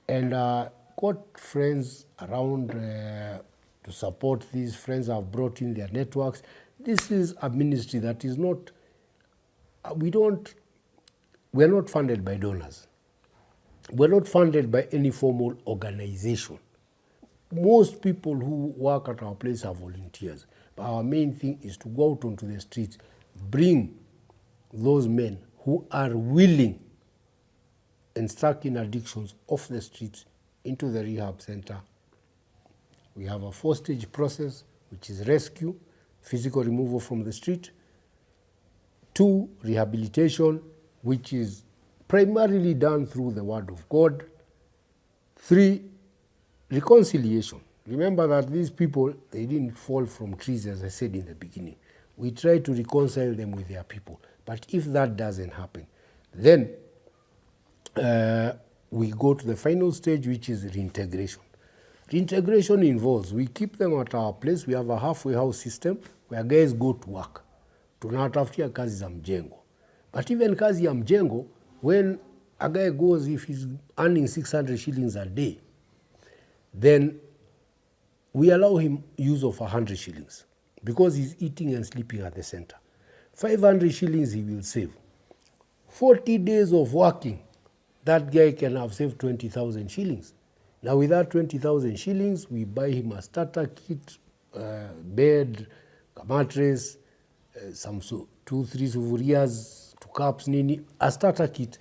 And got friends around to support these friends. Have brought in their networks. This is a ministry that is not, we're not funded by donors. We're not funded by any formal organization. Most people who work at our place are volunteers. But our main thing is to go out onto the streets, bring those men who are willing and stuck in addictions off the streets into the rehab center. We have a 4-stage process, which is rescue, physical removal from the street. 2, rehabilitation, which is primarily done through the Word of God. 3, reconciliation. Remember that these people, they didn't fall from trees, as I said in the beginning. We try to reconcile them with their people. But if that doesn't happen, then we go to the final stage, which is reintegration. Reintegration involves, we keep them at our place. We have a halfway house system where guys go to work. Tunatafutia kazi za mjengo. But even kazi ya mjengo, when a guy goes, if he's earning 600 shillings a day, then we allow him use of 100 shillings because he's eating and sleeping at the center. 500 shillings he will save. 40 days of working, that guy can have saved 20,000 shillings. Now with that 20,000 shillings, we buy him a starter kit, bed, a mattress, some 2-3 suvurias, 2 cups, nini, a starter kit,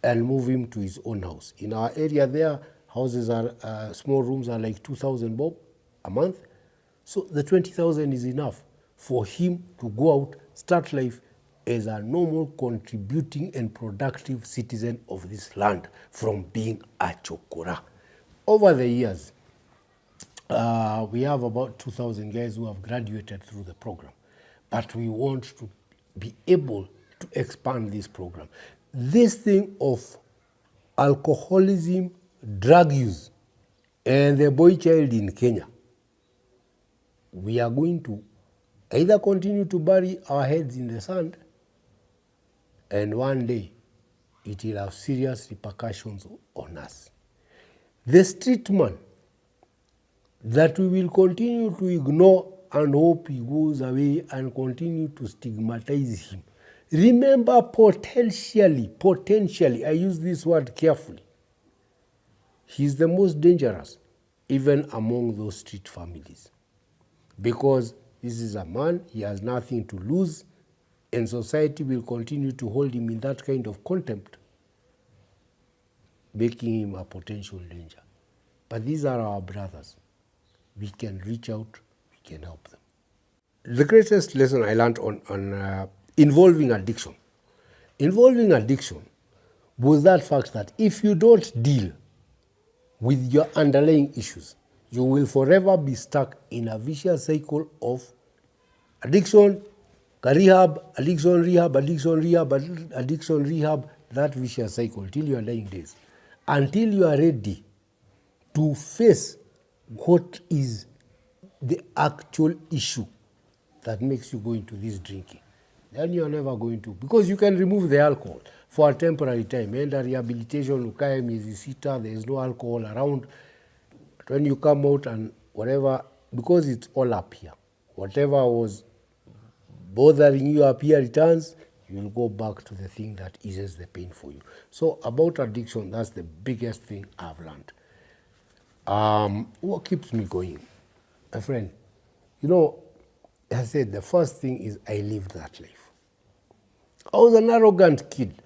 and move him to his own house. In our area there, houses are, small rooms are like 2,000 bob a month. So the 20,000 is enough for him to go out, start life as a normal, contributing and productive citizen of this land from being a chokora. Over the years, we have about 2,000 guys who have graduated through the program, but we want to be able to expand this program. This thing of alcoholism, drug use, and the boy child in Kenya, we are going to either continue to bury our heads in the sand, and one day it will have serious repercussions on us. The street man that we will continue to ignore and hope he goes away and continue to stigmatize him. Remember, potentially, I use this word carefully, he's the most dangerous, even among those street families. Because this is a man, he has nothing to lose, and society will continue to hold him in that kind of contempt, making him a potential danger. But these are our brothers. We can reach out, we can help them. The greatest lesson I learned on involving addiction was that fact that if you don't deal with your underlying issues, you will forever be stuck in a vicious cycle of addiction, rehab, addiction, rehab, addiction, rehab, addiction, rehab, that vicious cycle till your dying days, until you are ready to face what is the actual issue that makes you go into this drinking. Then you are never going to, because you can remove the alcohol for a temporary time. And the rehabilitation, ukae miezi sita, there is no alcohol around. But when you come out and whatever, because it's all up here, whatever was bothering you up here returns, you will go back to the thing that eases the pain for you. So about addiction, that's the biggest thing I've learned. What keeps me going? My friend, you know, I said the first thing is I lived that life. I was an arrogant kid.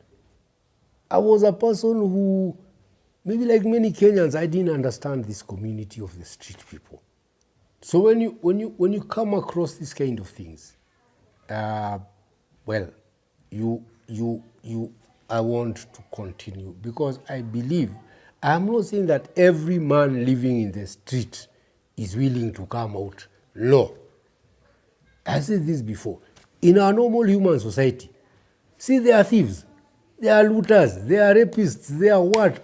I was a person who, maybe like many Kenyans, I didn't understand this community of the street people. So when you come across these kind of things, well, I want to continue, because I believe, I'm not saying that every man living in the street is willing to come out. No. I said this before. In our normal human society, see, there are thieves, there are looters, there are rapists, there are what?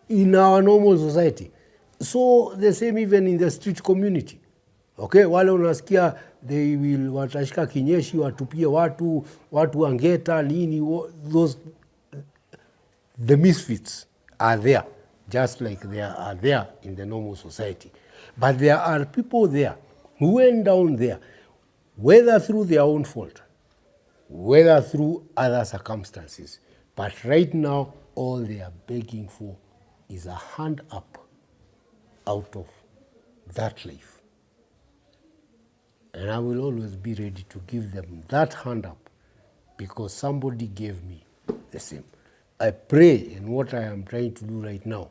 In our normal society. So the same even in the street community. Okay, wale unasikia they will watashika kinyeshi watupie watu angeta nini, those, the misfits are there, just like they are there in the normal society. But there are people there who went down there, whether through their own fault, whether through other circumstances. But right now, all they are begging for is a hand up out of that life. And I will always be ready to give them that hand up, because somebody gave me the same. I pray, and what I am trying to do right now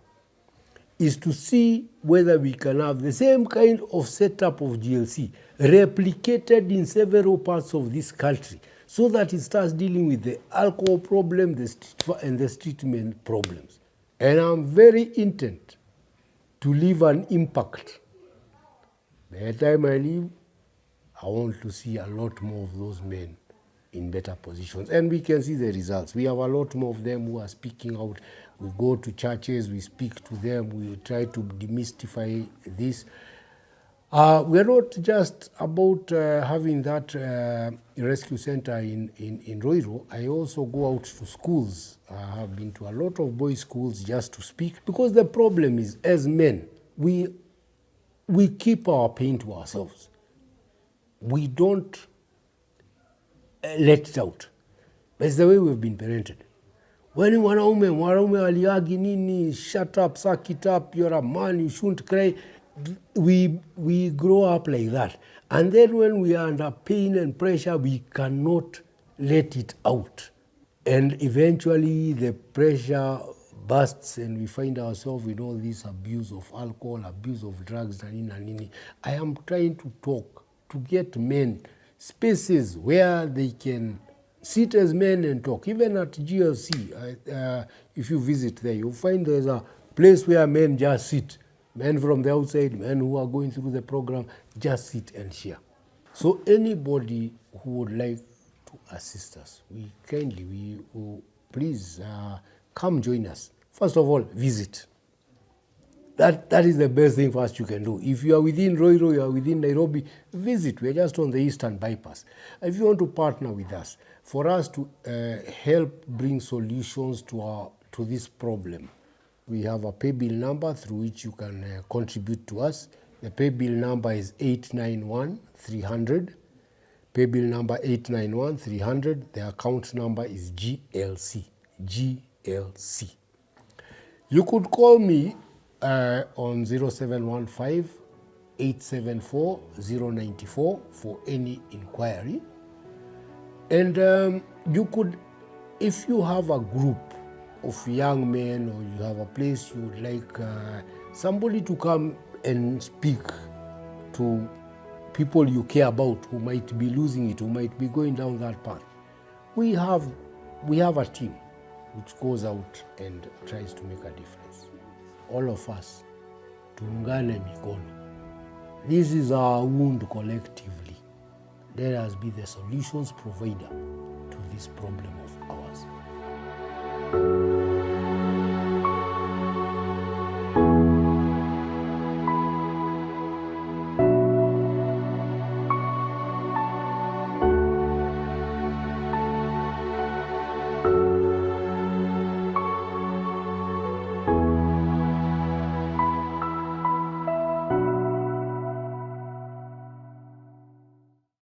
is to see whether we can have the same kind of setup of GLC replicated in several parts of this country, so that it starts dealing with the alcohol problem, and the street men problems. And I'm very intent to leave an impact. By the time I leave, I want to see a lot more of those men in better positions. And we can see the results. We have a lot more of them who are speaking out. We go to churches, we speak to them, we try to demystify this. We are not just about having that rescue center in Roiro. I also go out to schools. I have been to a lot of boys' schools just to speak, because the problem is, as men, we keep our pain to ourselves. We don't let it out. That's the way we've been parented. When mwanaume aliagi nini, shut up, suck it up, you're a man, you shouldn't cry. We grow up like that. And then when we are under pain and pressure, we cannot let it out. And eventually the pressure bursts and we find ourselves in all this abuse of alcohol, abuse of drugs, nini. I am trying to talk, to get men spaces where they can sit as men and talk. Even at GLC, if you visit there, you'll find there's a place where men just sit. Men from the outside, men who are going through the program, just sit and share. So anybody who would like to assist us, please come join us. First of all, visit. That is the best thing first you can do. If you are within Roiro, you are within Nairobi, visit. We are just on the Eastern Bypass. If you want to partner with us, for us to help bring solutions to this problem, we have a pay bill number through which you can contribute to us. The pay bill number is 891-300. Pay bill number 891-300. The account number is GLC. GLC. You could call me on 0715-874-094 for any inquiry. And you could, if you have a group of young men, or you have a place you would like somebody to come and speak to people you care about who might be losing it, who might be going down that path, we have a team which goes out and tries to make a difference. All of us, tuungane mikono. This is our wound collectively. Let us be the solutions provider to this problem of ours.